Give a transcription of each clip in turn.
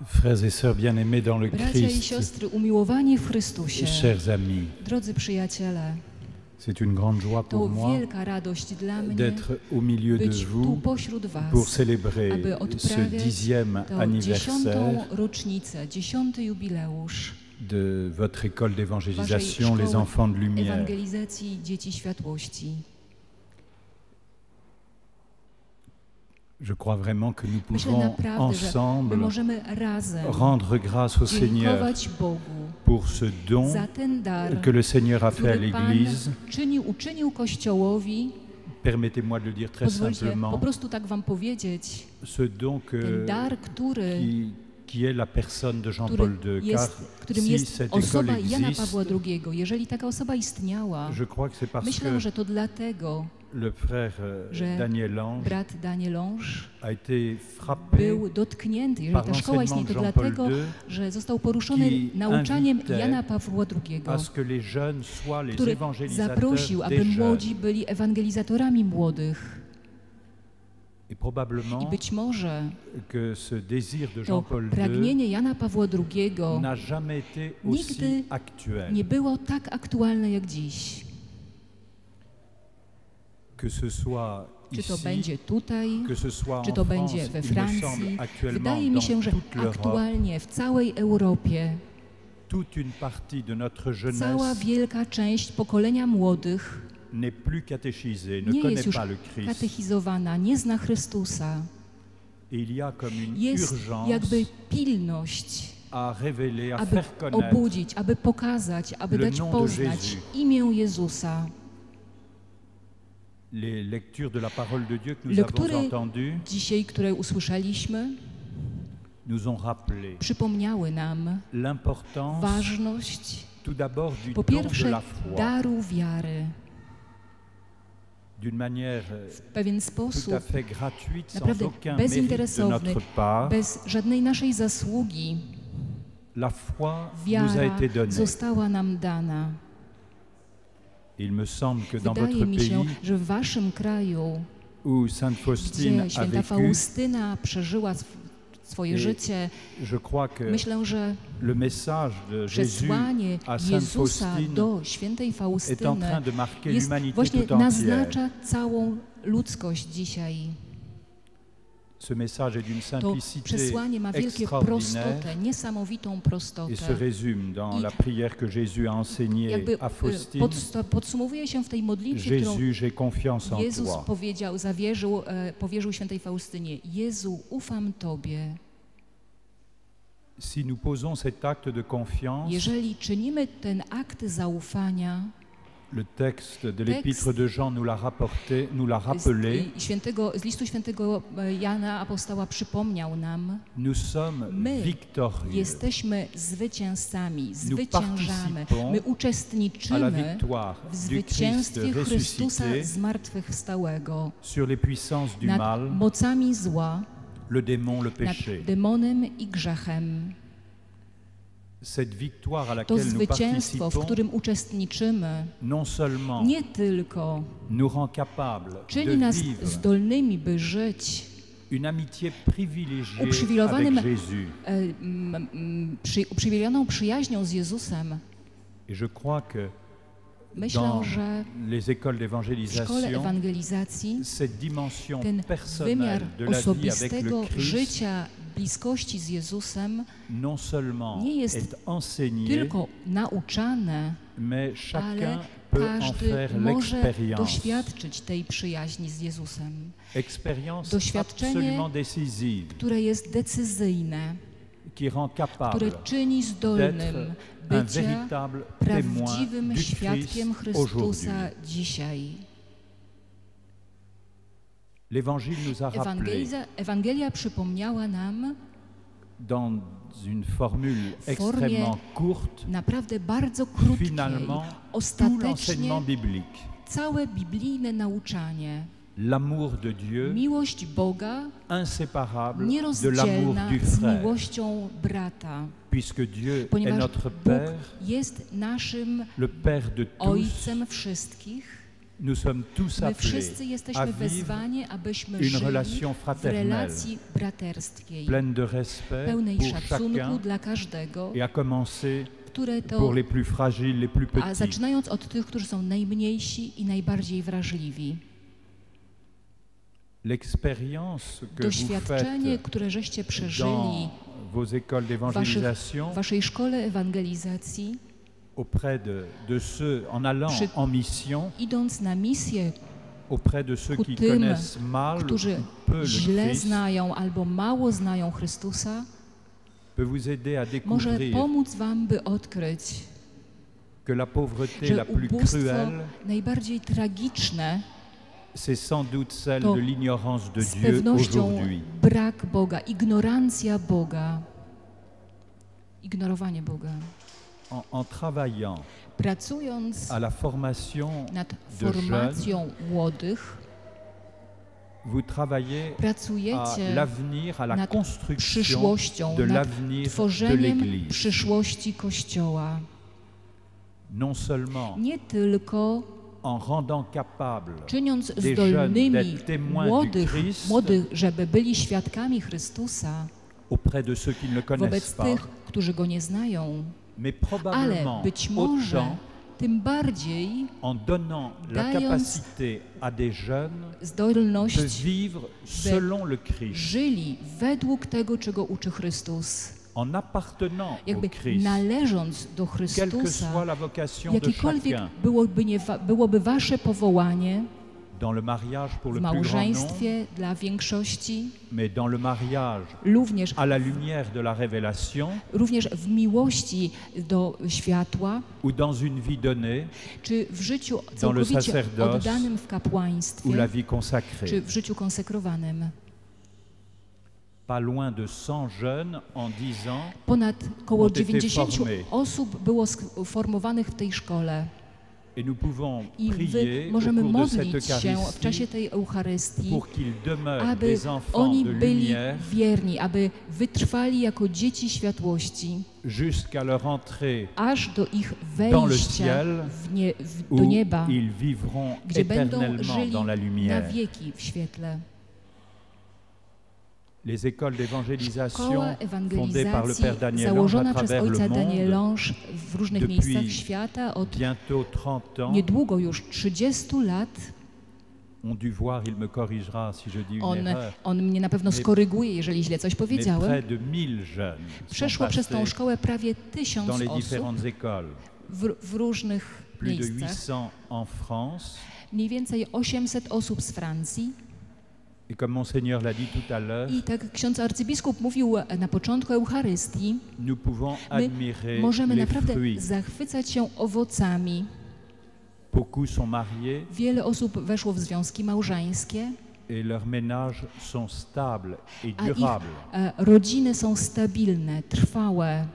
Frères et sœurs bien-aimés dans le Bracia i Christ, siostry umiłowani w Chrystusie, chers amis, drodzy przyjaciele, c'est une grande joie to pour moi wielka radość dla mnie d'être au milieu de być tu vous pośród was, pour célébrer aby ce odprawiać 10e tę 10. anniversaire rocznicę, 10. jubileusz de votre école waszej d'évangélisation, les szkoły enfants de lumière. ewangelizacji dzieci światłości. Je crois vraiment que nous Myślę pouvons naprawdę, że my ensemble możemy razem rendre grâce au Seigneur dziękować Bogu pour ce don za ten dar, que le Seigneur a fait à który Pan l'Église. uczynił Kościołowi. Permettez-moi de le dire très Pozwólcie simplement, po prostu tak wam powiedzieć, ce don ten dar, qui est la personne de Jean-Paul II, car którym si jest cette école osoba Jana existe, Pawła II. Jeżeli taka osoba istniała, je crois que c'est parce myślę, que że to dlatego, le frère że Daniel Ange brat Daniel Ange a été frappé był dotknięty. Jeżeli par ta szkoła istnieje, to l'enseignement de dlatego, Jean-Paul II, że został poruszony qui nauczaniem invitait Jana Pawła II, à ce que les jeunes soient les który évangélisateurs zaprosił, aby des jeunes. młodzi byli ewangelizatorami młodych. Et probablement I być może que ce désir de to Jean-Paul II pragnienie Jana Pawła II n'a jamais été nigdy aussi actuel. nie było tak aktualne jak dziś. Que ce soit Czy to ici, będzie tutaj, que ce soit czy en to France, będzie we il me semble Francji. actuellement Wydaje mi się, dans że toute l'Europe, aktualnie w całej Europie toute une partie de notre cała jeunesse wielka część pokolenia młodych n'est plus catéchisée, ne nie jest connaît już pas le Christ. katechizowana, nie zna Chrystusa. Et il y a comme une Jest urgence jakby pilność, à révéler, à aby faire connaître obudzić, aby pokazać, aby le dać nom de poznać Jésus. imię Jezusa. les lectures de la parole de Dieu que nous Lektury avons entendues dzisiaj, które usłyszeliśmy, nous ont rappelé przypomniały nam l'importance ważność, tout d'abord du po don de pierwsze, la foi, daru wiary. d'une manière W pewien tout sposób, à fait gratuite, sans naprawdę aucun mérite de bezinteresowny, notre part. bez żadnej naszej zasługi, La foi nous a wiara été donnée. została nam dana. Il me semble que dans Wydaje votre mi się, pays, że w waszym kraju, où Sainte Faustine gdzie a święta vécu, Faustyna przeżyła swoje Et życie, je crois que myślę, że le message de Jésus przesłanie à Sainte Jezusa Faustine do świętej est en Faustyny train de marquer jest l'humanité właśnie tout entière. naznacza całą ludzkość dzisiaj. Ce message est d'une To simplicité przesłanie ma wielkie extraordinaire prostotę, niesamowitą et se prostotę. résume dans I la prière que Jésus a enseignée Jakby à Faustine. podsumowuje się w tej modlitwie, którą Jésus, j'ai confiance en Jezus toi. powierzył świętej Faustynie. Jezu, ufam Tobie. Si nous posons cet acte de confiance, Jeżeli czynimy ten akt zaufania, le texte de l'épître de Jean nous l'a rapporté, nous l'a rappelé, z listu świętego Jana apostoła przypomniał nam, nous sommes my victorieux jesteśmy zwycięzcami, zwyciężamy, participons my à la uczestniczymy victoire w du Christ zwycięstwie Chrystusa ressuscité zmartwychwstałego sur les puissances du nad mal, mocami zła, le démon, le nad péché. demonem i grzechem. Cette victoire à To laquelle nous zwycięstwo, w participons, którym uczestniczymy, non seulement nie tylko nous rend capables de czyni nas vivre zdolnymi, by żyć une amitié privilégiée uprzywilejowanym, avec Jésus. uprzywilejowaną przyjaźnią z Jezusem. Et je crois que Myślę, dans że les écoles w szkole d'évangélisation, ewangelizacji cette dimension ten personnelle wymiar de la vie avec osobistego le Christ życia, bliskości z Jezusem non seulement nie jest est enseigné, tylko nauczane, mais chacun ale peut en każdy faire może l'expérience. doświadczyć tej przyjaźni z Jezusem. Expérience Doświadczenie, absolument décisive, Które jest decyzyjne, qui rend capable które czyni zdolnym d'être un bycia véritable témoin prawdziwym du świadkiem Christ aujourd'hui. Chrystusa dzisiaj. L'Évangile nous a rappelé Ewangelia przypomniała nam dans une formule w formie extrêmement courte, naprawdę bardzo krótkiej, finalement, tout ostatecznie l'enseignement biblique. całe biblijne nauczanie. L'amour de Dieu, Miłość Boga inséparable de l'amour nierozdzielna du z frère, miłością brata, puisque Dieu est ponieważ notre Bóg Père, jest naszym le Père de tous, Ojcem wszystkich Nous sommes tous My appelés wszyscy à jesteśmy vivre wezwani, abyśmy une żyli relation w fraternelle, relacji braterskiej, pleine de respect pełnej pour szacunku chacun, dla każdego, et à commencer które to, pour les plus fragiles, les plus a petits. zaczynając od tych, którzy są najmniejsi i najbardziej wrażliwi. L'expérience que vous Doświadczenie, faites które żeście dans przeżyli vos écoles w d'évangélisation waszej szkole ewangelizacji, auprès de ceux, en allant Przy- en mission, idąc na misję auprès de ceux ku qui tym, connaissent mal ou którzy peu le źle Christ, znają albo mało znają Chrystusa, peut vous aider à może découvrir pomóc wam, by odkryć, que la pauvreté że la plus ubóstwo cruelle, najbardziej tragiczne c'est sans doute celle to de l'ignorance de z Dieu pewnością aujourd'hui. brak Boga, ignorancja Boga, ignorowanie Boga. En travaillant Pracując à la formation nad de jeunes, formacją młodych, vous travaillez à pracujecie l'avenir, à la nad construction przyszłością, de nad l'avenir de tworzeniem l'Église. przyszłości Kościoła. Non seulement Nie tylko en rendant capable czyniąc des zdolnymi jeunes d'être témoins du Christ młodych, żeby byli świadkami Chrystusa auprès de ceux qui ne le wobec connaissent pas, tych, którzy Go nie znają, mais ale probablement być może autant tym bardziej en donnant la dając capacité à des jeunes zdolność de vivre selon le Christ, żyli według tego, czego uczy Chrystus. en appartenant au Jakby Christ, należąc do quelle que Chrystusa, soit la vocation de jakiekolwiek chacun, byłoby wasze powołanie dans le mariage pour w le plus grand nombre, małżeństwie dla większości, mais dans le mariage również à la lumière de la révélation w miłości do światła, ou dans une vie donnée czy w życiu Dans le całkowicie sacerdoce oddanym w ou kapłaństwie, la vie consacrée. czy w życiu konsekrowanym. Pas loin de 100 jeunes en 10 ans Ponad około ont été 90 formés. osób było formowanych w tej szkole. et nous pouvons I prier au możemy cours de cette modlić się w Eucharistie czasie tej Eucharystii, pour qu'ils demeurent aby des enfants oni de byli lumière wierni, aby wytrwali jako dzieci światłości, jusqu'à leur entrée aż do ich dans le wejścia ciel do où nieba, ils vivront gdzie będą éternellement żyli dans la na lumière. wieki w świetle. Les écoles d'évangélisation Szkoła fondées par le ewangelizacji Père Daniel Lange à założona przez travers ojca le monde Danielange w różnych depuis miejscach świata od bientôt 30 ans niedługo już 30 lat. ont dû voir, il me corrigera si je dis une erreur, On mnie na pewno skoryguje, jeżeli źle coś mais powiedziałem. près de 1000 jeunes sont Przeszło przez tą passés szkołę prawie 1000 dans les osób différentes écoles, w różnych plus de miejscach. 800 en France. Mniej więcej 800 osób z Francji. Et comme Monseigneur l'a dit tout à l'heure, I tak ksiądz arcybiskup mówił na początku Eucharystii, nous pouvons my admirer możemy les naprawdę fruits. zachwycać się owocami. Beaucoup sont mariés Wiele osób weszło w związki małżeńskie, et leurs ménages sont stables et a ich durables. rodziny są stabilne, trwałe.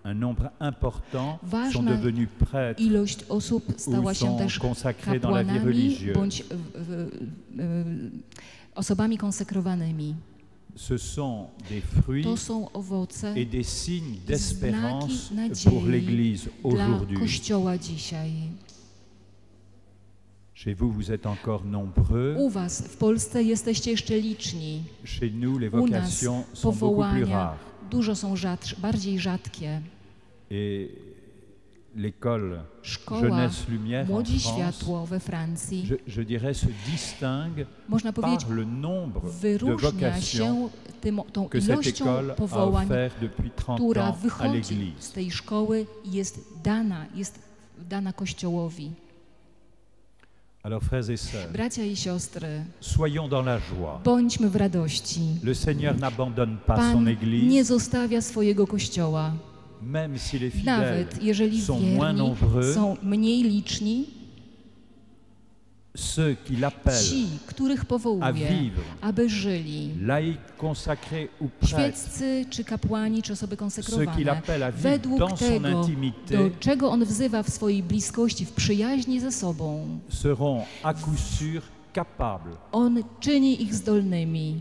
Un nombre important Ważna sont devenus prêtres Ilość osób stała ou się sont też consacrés dans la vie kapłanami religieuse. bądź osobami konsekrowanymi. Ce sont des fruits To są owoce et des signes d'espérance znaki nadziei pour l'Église dla aujourd'hui. Kościoła dzisiaj. Chez vous, vous êtes encore nombreux. U was w Polsce jesteście jeszcze liczni. Chez nous, les U nas vocations sont beaucoup plus powołania rares. dużo są bardziej rzadkie. Et l'école Szkoła Jeunesse Lumière en Młodzi France, Światło we Francji, je dirais, se distingue można powiedzieć, par le nombre de wyróżnia vocations się tą que cette ilością école a powołań, offert depuis 30 która ans à wychodzi l'Église. z tej szkoły i jest dana Kościołowi. Alors, frères et sœurs, Bracia i siostry, soyons dans la joie. bądźmy w radości. Le Seigneur n'abandonne pas son Pan Église, nie zostawia swojego Kościoła. même si les fidèles Nawet jeżeli sont moins wierni nombreux, są mniej liczni, ceux qui l'appellent ci, których à powołuje, vivre, aby żyli, laïcs, consacrés ou prêtres, świeccy, czy kapłani, czy osoby ceux qui konsekrowane, l'appellent à vivre według dans son tego, intimité, do czego On wzywa w swojej bliskości, w przyjaźni ze sobą, seront à coup sûr capables On czyni ich zdolnymi,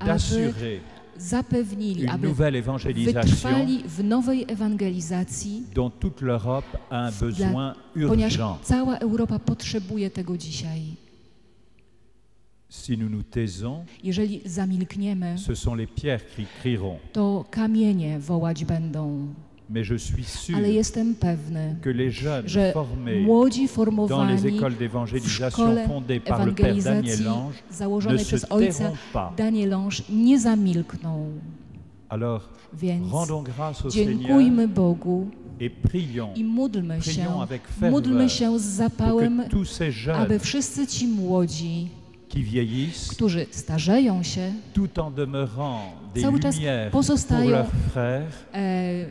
d'assurer zapewnili, une aby nouvelle évangélisation wytrwali w nowej ewangelizacji, dont toute l'Europe a un besoin ponieważ urgent. cała Europa potrzebuje tego dzisiaj. Si nous nous taisons, Jeżeli zamilkniemy, ce sont les pierres qui crieront. to kamienie wołać będą. Mais je suis sûr Ale jestem pewny, que les jeunes że formés młodzi dans les formowani écoles w d'évangélisation szkole fondées par le Père Daniel ewangelizacji Lange ne założonej se przez ojca tairont pas. Daniel Lange nie zamilkną. Alors, Więc rendons grâce au Seigneur dziękujmy Bogu et prions i módlmy się, Prions avec ferveur módlmy się z pour zapałem, que tous ces jeunes aby wszyscy ci młodzi, qui vieillissent, którzy starzeją się, tout en demeurant des cały czas lumières pour pozostają leurs frères,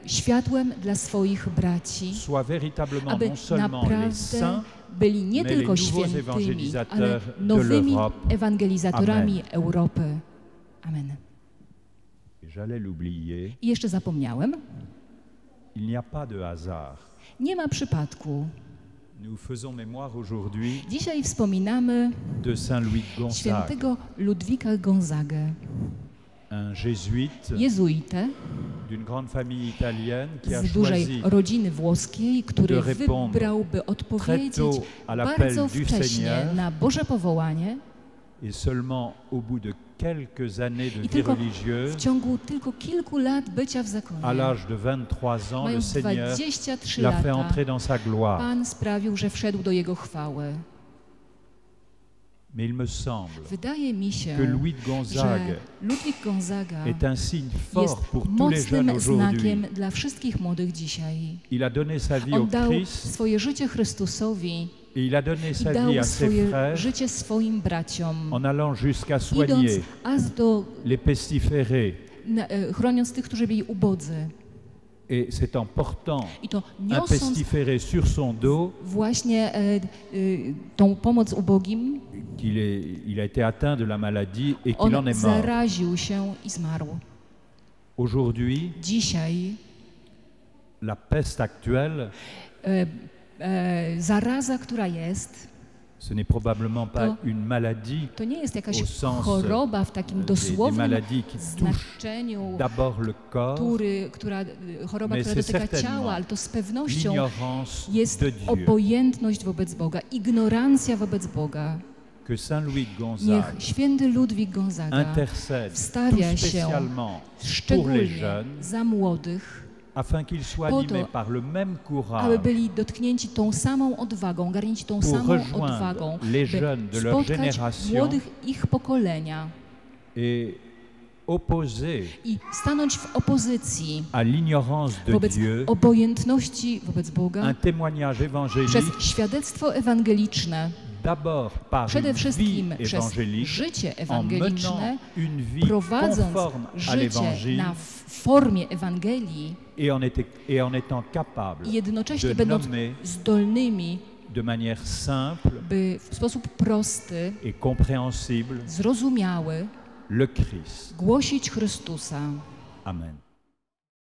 światłem dla swoich braci, soient véritablement aby non seulement les naprawdę saints, byli nie mais tylko les nouveaux świętymi, ale évangélisateurs de nowymi l'Europe. ewangelizatorami Europy. Amen. Et j'allais l'oublier, I jeszcze zapomniałem, il n'y a pas de hasard. nie ma przypadku. Nous faisons mémoire aujourd'hui Dzisiaj wspominamy de Saint Louis de Gonzague, świętego Ludwika Gonzagę, un jésuite jezuitę d'une grande famille italienne qui a z dużej choisi rodziny włoskiej, który de répondre wybrał, by très odpowiedzieć tôt à l'appel bardzo du wcześnie Seigneur na Boże powołanie et seulement au bout de quelques années de i vie tylko w religieuse, ciągu tylko kilku lat bycia w zakonie, à l'âge de 23 ans, le mając Seigneur 23 l'a fait lata, entrer dans sa gloire. Pan sprawił, że wszedł do Jego chwały. Mais il me semble Wydaje mi się, que Louis de że Gonzague Ludwik Gonzaga est un signe jest fort pour tous les jeunes mocnym aujourd'hui. znakiem dla wszystkich młodych dzisiaj. Il a donné sa vie au On dał Christ swoje życie Chrystusowi et il a donné i sa dał vie à ses swoje frères życie swoim braciom, en allant jusqu'à idąc soigner aż do les pestiférés. chroniąc tych, którzy byli ubodzy. Et c'est en portant I to un niosąc pestiféré sur son dos właśnie tą pomoc ubogim, qu'il a été atteint de la maladie et qu'il on en est mort. zaraził się i zmarł. Aujourd'hui, Dzisiaj la peste actuelle, zaraza, która jest, ce n'est probablement pas To- une maladie to nie jest jakaś au sens choroba w takim des dosłownym maladies qui touchent znaczeniu, d'abord le corps, choroba, Mais która c'est dotyka certainement ciała, ale to z pewnością l'ignorance jest de Dieu. obojętność wobec Boga, ignorancja wobec Boga. Que Saint Louis de Niech Gonzague święty Ludwik Gonzaga intercède wstawia tout się spécialement pour les szczególnie jeunes za młodych, afin qu'ils soient po animés to, par le même aby courage byli dotknięci tą samą odwagą, garnięci tą pour samą rejoindre odwagą, les by jeunes de leur spotkać génération młodych ich pokolenia et opposer i stanąć w opozycji à l'ignorance de wobec Dieu obojętności wobec Boga un témoignage przez évangélique świadectwo ewangeliczne, d'abord par przede une wszystkim vie przez évangélique życie en ewangeliczne, menant une vie prowadząc conforme à życie l'évangile na formie Ewangelii et en étant capable i jednocześnie de będąc nommer zdolnymi, de manière simple by w sposób prosty, et compréhensible zrozumiały le Christ. głosić Chrystusa. Amen.